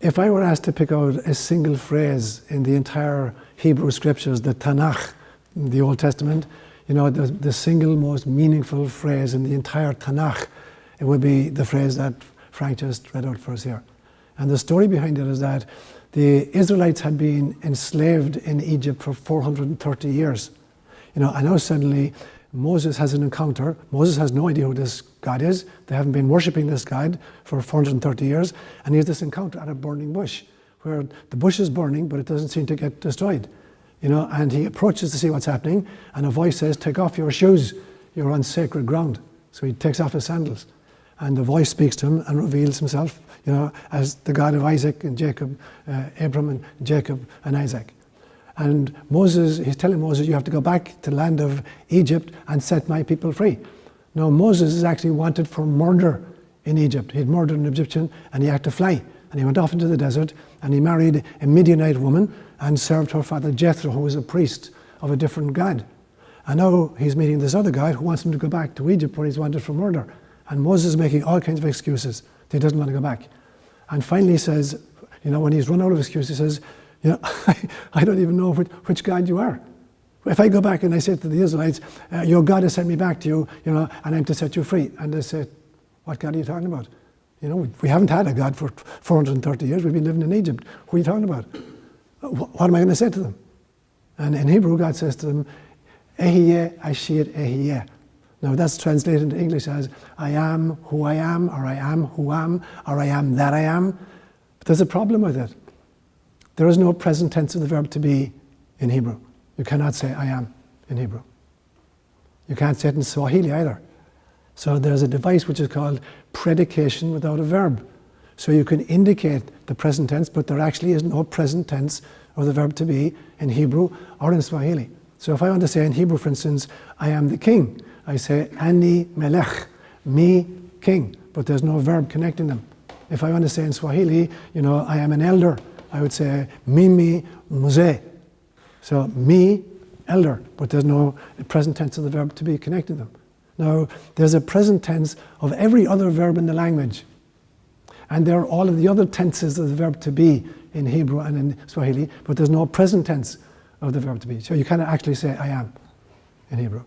If I were asked to pick out a single phrase in the entire Hebrew scriptures, the Tanakh, the Old Testament, the single most meaningful phrase in the entire Tanakh, it would be the phrase that Frank just read out for us here. And the story behind it is that the Israelites had been enslaved in Egypt for 430 years. And now suddenly Moses has an encounter. Moses has no idea who this God is. They haven't been worshipping this God for 430 years. And he has this encounter at a burning bush, where the bush is burning, but it doesn't seem to get destroyed. And he approaches to see what's happening, and a voice says, "Take off your shoes, you're on sacred ground." So he takes off his sandals. And the voice speaks to him and reveals himself, as the God of Isaac and Jacob, Abram and Jacob and Isaac. And he's telling Moses, you have to go back to the land of Egypt and set my people free. Now Moses is actually wanted for murder in Egypt. He'd murdered an Egyptian and he had to fly. And he went off into the desert and he married a Midianite woman and served her father Jethro, who was a priest of a different God. And now he's meeting this other guy who wants him to go back to Egypt where he's wanted for murder. And Moses is making all kinds of excuses that he doesn't want to go back. And finally he says, when he's run out of excuses, he says, I don't even know which God you are. If I go back and I say to the Israelites, your God has sent me back to you, and I'm to set you free. And they say, what God are you talking about? We haven't had a God for 430 years. We've been living in Egypt. Who are you talking about? What am I going to say to them? And in Hebrew, God says to them, Ehiye, Ehiye. Now that's translated into English as, I am who I am, or I am who I am, or I am that I am. But there's a problem with it. There is no present tense of the verb to be in Hebrew. You cannot say I am in Hebrew. You can't say it in Swahili either. So there's a device which is called predication without a verb. So you can indicate the present tense, but there actually is no present tense of the verb to be in Hebrew or in Swahili. So if I want to say in Hebrew, for instance, I am the king, I say ani melech, me king, but there's no verb connecting them. If I want to say in Swahili, I am an elder, I would say, mimi mzee. So, me, elder, but there's no present tense of the verb to be connecting them. Now, there's a present tense of every other verb in the language. And there are all of the other tenses of the verb to be in Hebrew and in Swahili, but there's no present tense of the verb to be. So you cannot actually say, I am, in Hebrew.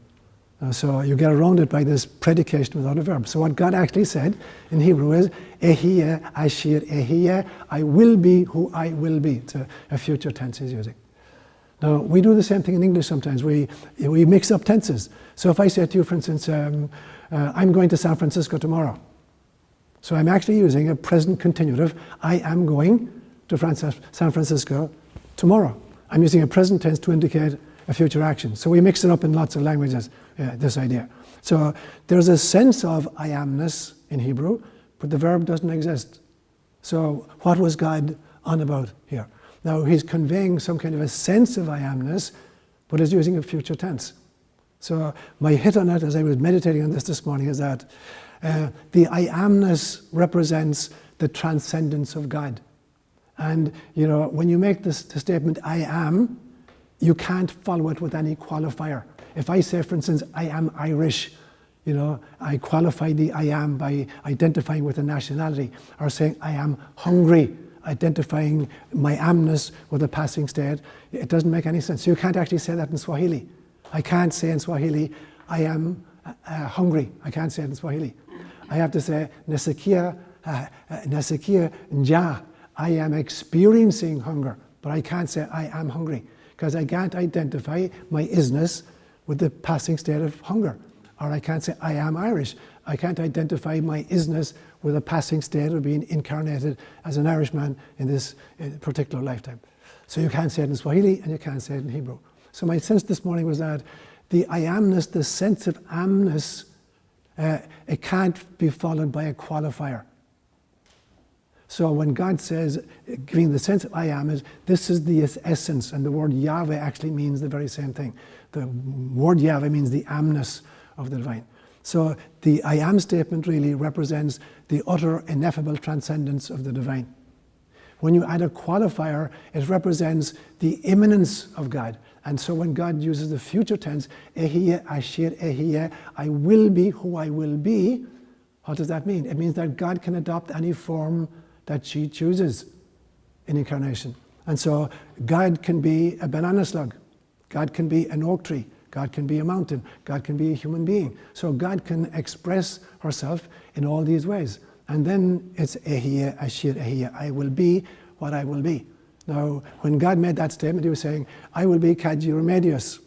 So you get around it by this predication without a verb. So what God actually said in Hebrew is, Ehiye, Ashir, Ehiye, I will be who I will be. It's a future tense he's using. Now, we do the same thing in English sometimes. We mix up tenses. So if I say to you, for instance, I'm going to San Francisco tomorrow. So I'm actually using a present continuative. I am going to San Francisco tomorrow. I'm using a present tense to indicate a future action. So we mix it up in lots of languages, this idea. So there's a sense of I amness in Hebrew, but the verb doesn't exist. So what was God on about here? Now he's conveying some kind of a sense of I amness, but is using a future tense. So my hit on it as I was meditating on this morning is that the I amness represents the transcendence of God. And when you make the statement I am, you can't follow it with any qualifier. If I say, for instance, I am Irish, I qualify the I am by identifying with a nationality, or saying I am hungry, identifying my amness with a passing state. It doesn't make any sense. So you can't actually say that in Swahili. I can't say in Swahili, I am hungry. I can't say it in Swahili. I have to say, nasikia njaa. I am experiencing hunger, but I can't say I am hungry, because I can't identify my isness with the passing state of hunger. Or I can't say I am Irish. I can't identify my isness with a passing state of being incarnated as an Irishman in this particular lifetime. So you can't say it in Swahili and you can't say it in Hebrew. So my sense this morning was that the I amness, the sense of amness, it can't be followed by a qualifier. So when God says, giving the sense of I am, this is the essence, and the word Yahweh actually means the very same thing. The word Yahweh means the amness of the divine. So the I am statement really represents the utter ineffable transcendence of the divine. When you add a qualifier, it represents the immanence of God. And so when God uses the future tense, Ehiye, Ashir, Ehiye, I will be who I will be, what does that mean? It means that God can adopt any form that she chooses in incarnation. And so God can be a banana slug. God can be an oak tree. God can be a mountain. God can be a human being. So God can express herself in all these ways. And then it's Ehiye, Ashir, Ehiye. I will be what I will be. Now, when God made that statement, he was saying, I will be Kaji Remedius.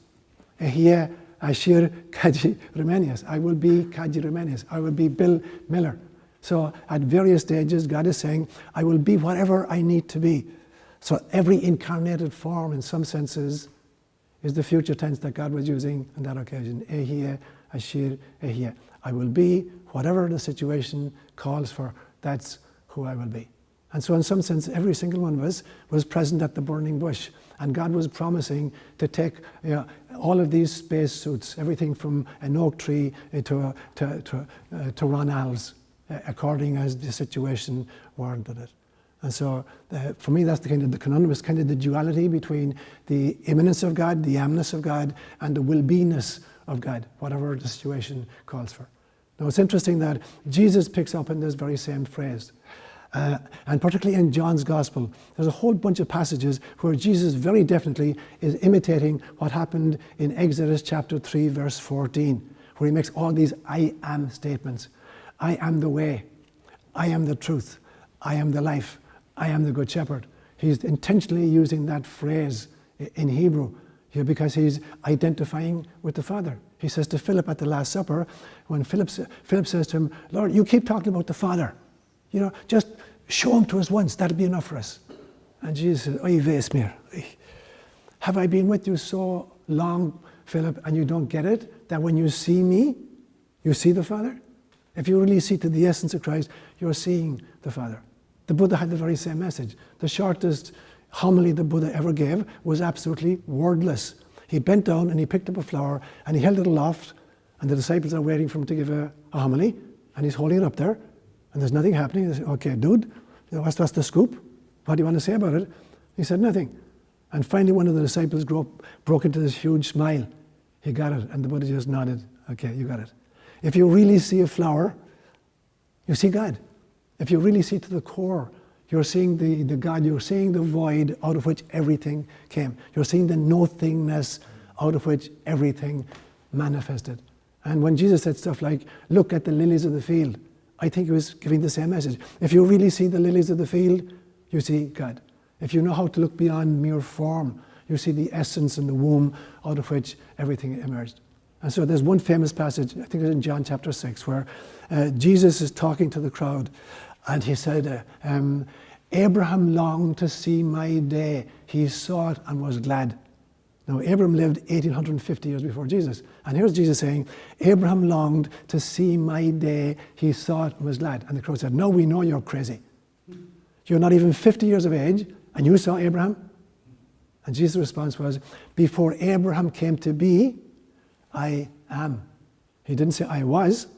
Ehiye, Ashir, Kaji Remedius. I will be Kaji Remedius. I will be Bill Miller. So at various stages, God is saying, I will be whatever I need to be. So every incarnated form, in some senses, is the future tense that God was using on that occasion. Ehiye, Ashir, Ehiye. I will be whatever the situation calls for. That's who I will be. And so in some sense, every single one of us was present at the burning bush. And God was promising to take all of these space suits, everything from an oak tree to Ronald's, according as the situation warranted it. And so for me, that's the kind of the conundrum, is kind of the duality between the immanence of God, the amness of God, and the will-be-ness of God, whatever the situation calls for. Now it's interesting that Jesus picks up in this very same phrase. And particularly in John's Gospel, there's a whole bunch of passages where Jesus very definitely is imitating what happened in Exodus chapter 3, verse 14, where he makes all these I am statements. I am the way, I am the truth, I am the life, I am the good shepherd. He's intentionally using that phrase in Hebrew here because he's identifying with the Father. He says to Philip at the Last Supper, when Philip says to him, Lord, you keep talking about the Father. Just show him to us once, that'll be enough for us. And Jesus says, Oy Vesmir, have I been with you so long, Philip, and you don't get it, that when you see me, you see the Father? If you really see to the essence of Christ, you're seeing the Father. The Buddha had the very same message. The shortest homily the Buddha ever gave was absolutely wordless. He bent down and he picked up a flower and he held it aloft, and the disciples are waiting for him to give a homily, and he's holding it up there, and there's nothing happening. They say, okay, dude, what's the scoop? What do you want to say about it? He said nothing. And finally one of the disciples broke into this huge smile. He got it, and the Buddha just nodded. Okay, you got it. If you really see a flower, you see God. If you really see to the core, you're seeing the God, you're seeing the void out of which everything came. You're seeing the nothingness out of which everything manifested. And when Jesus said stuff like, look at the lilies of the field, I think he was giving the same message. If you really see the lilies of the field, you see God. If you know how to look beyond mere form, you see the essence and the womb out of which everything emerged. And so there's one famous passage, I think it's in John chapter 6, where Jesus is talking to the crowd, and he said, Abraham longed to see my day. He saw it and was glad. Now, Abraham lived 1850 years before Jesus. And here's Jesus saying, Abraham longed to see my day. He saw it and was glad. And the crowd said, no, we know you're crazy. You're not even 50 years of age, and you saw Abraham? And Jesus' response was, before Abraham came to be, I am. He didn't say I was.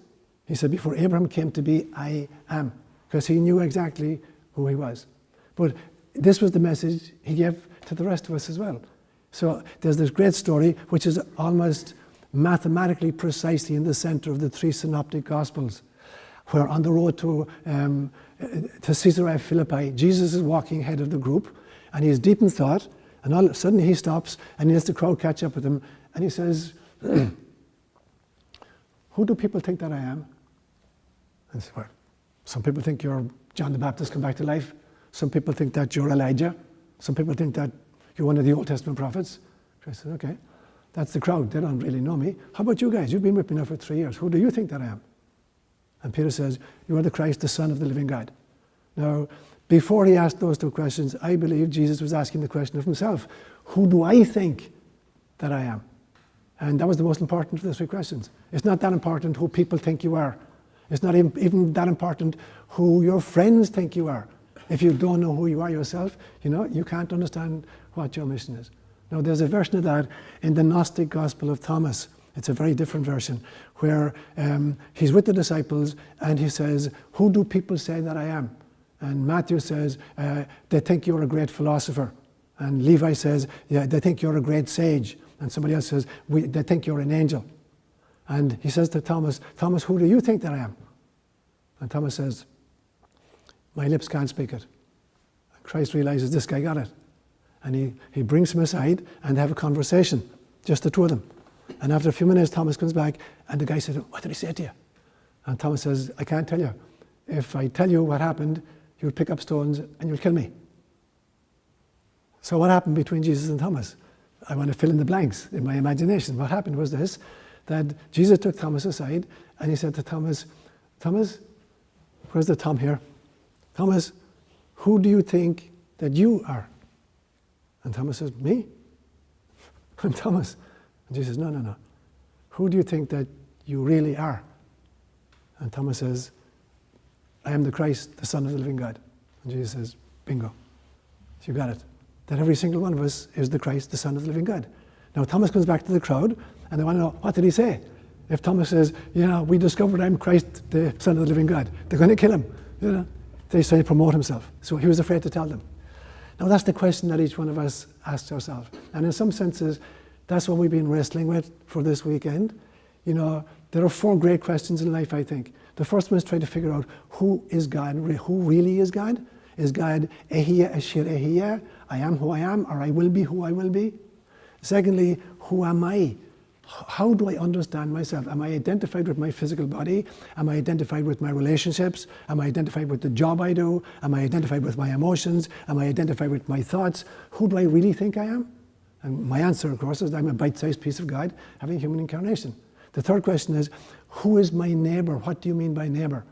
He said before Abraham came to be, I am. Because he knew exactly who he was. But this was the message he gave to the rest of us as well. So there's this great story which is almost mathematically precisely in the center of the three synoptic gospels, where on the road to Caesarea Philippi, Jesus is walking ahead of the group, and he's deep in thought, and all of a sudden he stops and he lets the crowd catch up with him, and he says, who do people think that I am? And so, well, some people think you're John the Baptist come back to life. Some people think that you're Elijah. Some people think that you're one of the Old Testament prophets. So I said, okay, that's the crowd. They don't really know me. How about you guys? You've been with me now for 3 years. Who do you think that I am? And Peter says, you are the Christ, the Son of the living God. Now, before he asked those two questions, I believe Jesus was asking the question of himself. Who do I think that I am? And that was the most important of the three questions. It's not that important who people think you are. It's not even that important who your friends think you are. If you don't know who you are yourself, you can't understand what your mission is. Now, there's a version of that in the Gnostic Gospel of Thomas. It's a very different version, where he's with the disciples and he says, who do people say that I am? And Matthew says, they think you're a great philosopher. And Levi says, yeah, they think you're a great sage. And somebody else says, they think you're an angel. And he says to Thomas, Thomas, who do you think that I am? And Thomas says, My lips can't speak it. Christ realizes this guy got it. And he brings him aside and they have a conversation, just the two of them. And after a few minutes, Thomas comes back and the guy said, what did he say to you? And Thomas says, I can't tell you. If I tell you what happened, you'll pick up stones and you'll kill me. So what happened between Jesus and Thomas? I want to fill in the blanks in my imagination. What happened was this, that Jesus took Thomas aside and he said to Thomas, Thomas, where's the Tom here? Thomas, who do you think that you are? And Thomas says, me? I'm Thomas. And Jesus says, no. Who do you think that you really are? And Thomas says, I am the Christ, the Son of the living God. And Jesus says, bingo. You got it. That every single one of us is the Christ, the Son of the living God. Now Thomas comes back to the crowd and they want to know, what did he say? If Thomas says, yeah, we discovered I'm Christ, the Son of the living God, they're going to kill him. You know, they say to promote himself. So he was afraid to tell them. Now that's the question that each one of us asks ourselves. And in some senses, that's what we've been wrestling with for this weekend. You know, there are 4 great questions in life, I think. The first one is trying to figure out who is God, who really is God? Is God Ehiye, Ehiye, I am who I am, or I will be who I will be? Secondly, who am I? How do I understand myself? Am I identified with my physical body? Am I identified with my relationships? Am I identified with the job I do? Am I identified with my emotions? Am I identified with my thoughts? Who do I really think I am? And my answer, of course, is I'm a bite-sized piece of God having human incarnation. The third question is, who is my neighbour? What do you mean by neighbour?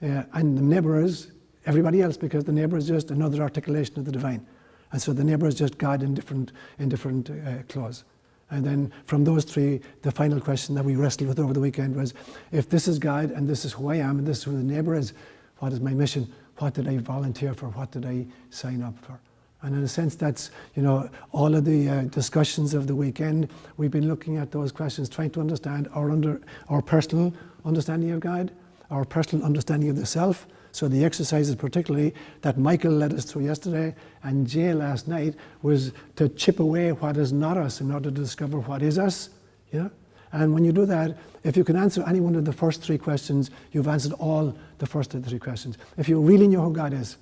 And the neighbour is everybody else, because the neighbour is just another articulation of the divine. And so the neighbour is just God in different clause. And then from those 3, the final question that we wrestled with over the weekend was, if this is God and this is who I am and this is who the neighbour is, what is my mission? What did I volunteer for? What did I sign up for? And in a sense, that's, you know, all of the discussions of the weekend, we've been looking at those questions, trying to understand our personal understanding of God, our personal understanding of the self. So the exercises particularly that Michael led us through yesterday and Jay last night was to chip away what is not us in order to discover what is us. You know? And when you do that, if you can answer any one of the first 3 questions, you've answered all the first 3 questions. If you really know who God is,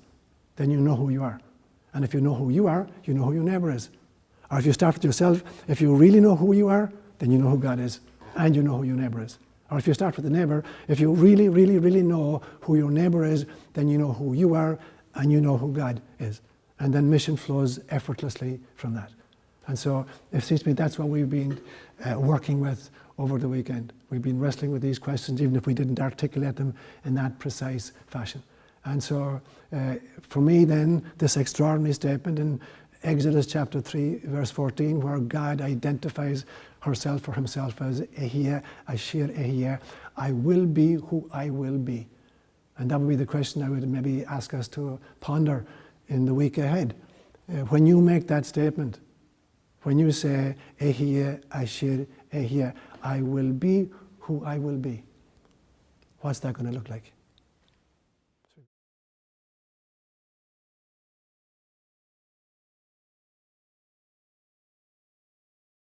then you know who you are. And if you know who you are, you know who your neighbour is. Or if you start with yourself, if you really know who you are, then you know who God is and you know who your neighbour is. Or if you start with the neighbour, if you really, really, really know who your neighbour is, then you know who you are and you know who God is. And then mission flows effortlessly from that. And so it seems to me that's what we've been working with over the weekend. We've been wrestling with these questions, even if we didn't articulate them in that precise fashion. And so for me then, this extraordinary statement in Exodus chapter 3, verse 14, where God identifies herself or himself as Ehiye, Ashir Ehiye, I will be who I will be. And that would be the question I would maybe ask us to ponder in the week ahead. When you make that statement, when you say Ehiye, Ashir Ehiye, I will be who I will be, what's that going to look like?